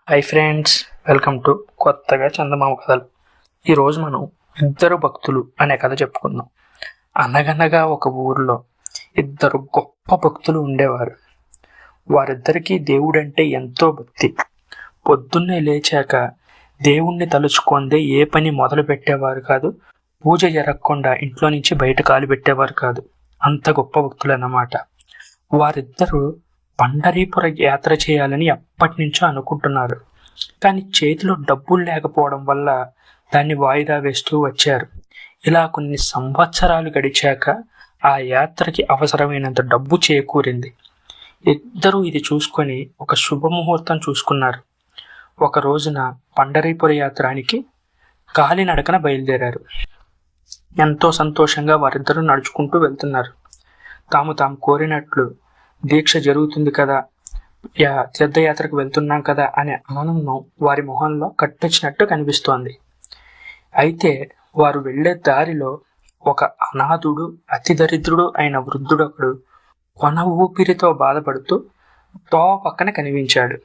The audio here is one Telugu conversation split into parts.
హై ఫ్రెండ్స్, వెల్కమ్ టు కొత్తగా చందమామ కథలు. ఈరోజు మనం ఇద్దరు భక్తులు అనే కథ చెప్పుకుందాం. అనగనగా ఒక ఊరిలో ఇద్దరు గొప్ప భక్తులు ఉండేవారు. వారిద్దరికీ దేవుడంటే ఎంతో భక్తి. పొద్దున్నే లేచాక దేవుణ్ణి తలుచుకుందే ఏ పని మొదలు పెట్టేవారు కాదు. పూజ జరగకుండా ఇంట్లో నుంచి బయట కాలు పెట్టేవారు కాదు. అంత గొప్ప భక్తులు అన్నమాట. వారిద్దరూ పండరీపుర యాత్ర చేయాలని ఎప్పటి నుంచో అనుకుంటున్నారు. కానీ చేతిలో డబ్బులు లేకపోవడం వల్ల దాన్ని వాయిదా వేస్తూ వచ్చారు. ఇలా కొన్ని సంవత్సరాలు గడిచాక ఆ యాత్రకి అవసరమైనంత డబ్బు చేకూరింది. ఇద్దరూ ఇది చూసుకొని ఒక శుభముహూర్తం చూసుకున్నారు. ఒక రోజున పండరీపుర యాత్రానికి కాలినడకన బయలుదేరారు. ఎంతో సంతోషంగా వారిద్దరూ నడుచుకుంటూ వెళ్తున్నారు. తాము కోరినట్లు దీక్ష జరుగుతుంది కదా, తీర్థయాత్రకు వెళ్తున్నాం కదా అనే ఆనందం వారి మొహంలో కట్టొచ్చినట్టు కనిపిస్తోంది. అయితే వారు వెళ్లే దారిలో ఒక అనాథుడు, అతి దరిద్రుడు అయిన వృద్ధుడొకడు కొన ఊపిరితో బాధపడుతూ పక్కన కనిపించాడు.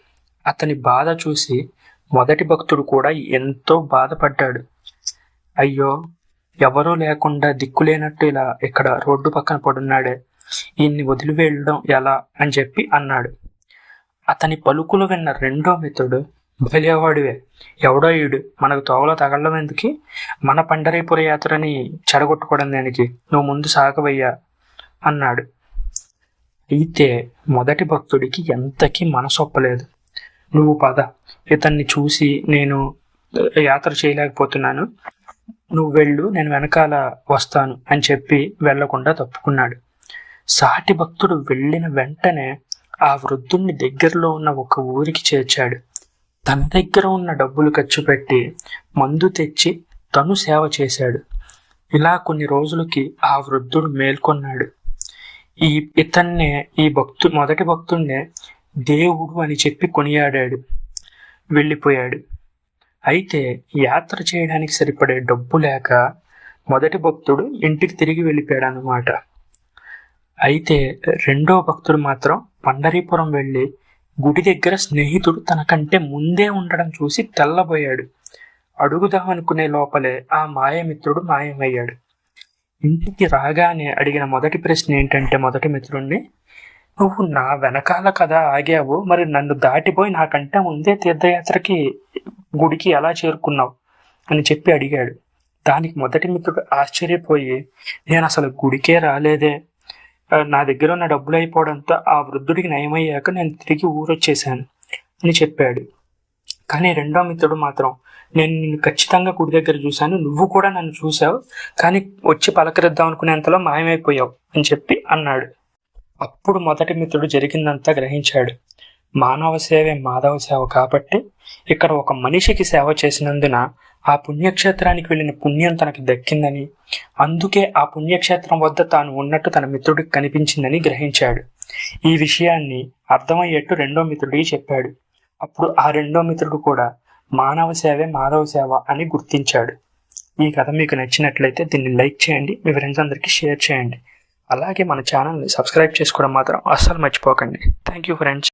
అతని బాధ చూసి మొదటి భక్తుడు కూడా ఎంతో బాధపడ్డాడు. అయ్యో, ఎవరూ లేకుండా దిక్కులేనట్టు ఇలా ఇక్కడ రోడ్డు పక్కన పడున్నాడే, ఈయన్ని వదిలి వెళ్ళడం ఎలా అని చెప్పి అన్నాడు. అతని పలుకులు విన్న రెండో మిత్రుడు, బలివాడివే, ఎవడో ఈడు మనకు తోవలో తగలడం ఎందుకు, మన పండరీపుర యాత్రని చెడగొట్టుకోవడం దానికి, నువ్వు ముందు సాగవయ్యా అన్నాడు. అయితే మొదటి భక్తుడికి ఎంతకీ మనసొప్పలేదు. నువ్వు పద, ఇతన్ని చూసి నేను యాత్ర చేయలేకపోతున్నాను, నువ్వు వెళ్ళు, నేను వెనకాల వస్తాను అని చెప్పి వెళ్లకుండా తప్పుకున్నాడు. సాటి భక్తుడు వెళ్ళిన వెంటనే ఆ వృద్ధుణ్ణి దగ్గరలో ఉన్న ఒక ఊరికి చేర్చాడు. తన దగ్గర ఉన్న డబ్బులు ఖర్చు పెట్టి మందు తెచ్చి తను సేవ చేశాడు. ఇలా కొన్ని రోజులకి ఆ వృద్ధుడు మేల్కొన్నాడు. మొదటి భక్తుడినే దేవుడు అని చెప్పి కొనియాడాడు. వెళ్ళిపోయాడు. అయితే యాత్ర చేయడానికి సరిపడే డబ్బు లేక మొదటి భక్తుడు ఇంటికి తిరిగి వెళ్ళిపోయాడు అన్నమాట. అయితే రెండో భక్తుడు మాత్రం పండరీపురం వెళ్ళి గుడి దగ్గర స్నేహితుడు తనకంటే ముందే ఉండడం చూసి తెల్లబోయాడు. అడుగుదామనుకునే లోపలే ఆ మాయమిత్రుడు మాయమయ్యాడు. ఇంటికి రాగానే అడిగిన మొదటి ప్రశ్న ఏంటంటే మొదటి మిత్రుడిని, నువ్వు నా వెనకాల కదా ఆగావు, మరి నన్ను దాటిపోయి నాకంటే ముందే తీర్థయాత్రకి గుడికి ఎలా చేరుకున్నావు అని చెప్పి అడిగాడు. దానికి మొదటి మిత్రుడు ఆశ్చర్యపోయి, నేను అసలు గుడికే రాలేదే, నా దగ్గర ఉన్న డబ్బులు అయిపోవడంతో ఆ వృద్ధుడికి నయమయ్యాక నేను తిరిగి ఊరొచ్చేసాను అని చెప్పాడు. కానీ రెండో మిత్రుడు మాత్రం, నేను నిన్ను ఖచ్చితంగా గుడి దగ్గర చూశాను, నువ్వు కూడా నన్ను చూసావు, కానీ వచ్చి పలకరిద్దాం అనుకునేంతలో మాయమైపోయావు అని చెప్పి అన్నాడు. అప్పుడు మొదటి మిత్రుడు జరిగిందంతా గ్రహించాడు. మానవ సేవే మాధవ సేవ కాబట్టి ఇక్కడ ఒక మనిషికి సేవ చేసినందున ఆ పుణ్యక్షేత్రానికి వెళ్ళిన పుణ్యం తనకి దక్కిందని, అందుకే ఆ పుణ్యక్షేత్రం వద్ద తాను ఉన్నట్టు తన మిత్రుడికి కనిపించిందని గ్రహించాడు. ఈ విషయాన్ని అర్థమయ్యేట్టు రెండో మిత్రుడికి చెప్పాడు. అప్పుడు ఆ రెండో మిత్రుడు కూడా మానవ సేవే మాధవ సేవ అని గుర్తించాడు. ఈ కథ మీకు నచ్చినట్లయితే దీన్ని లైక్ చేయండి, మీ ఫ్రెండ్స్ అందరికీ షేర్ చేయండి. అలాగే మన ఛానల్ని సబ్స్క్రైబ్ చేసుకోవడం మాత్రం అస్సలు మర్చిపోకండి. Thank you friends.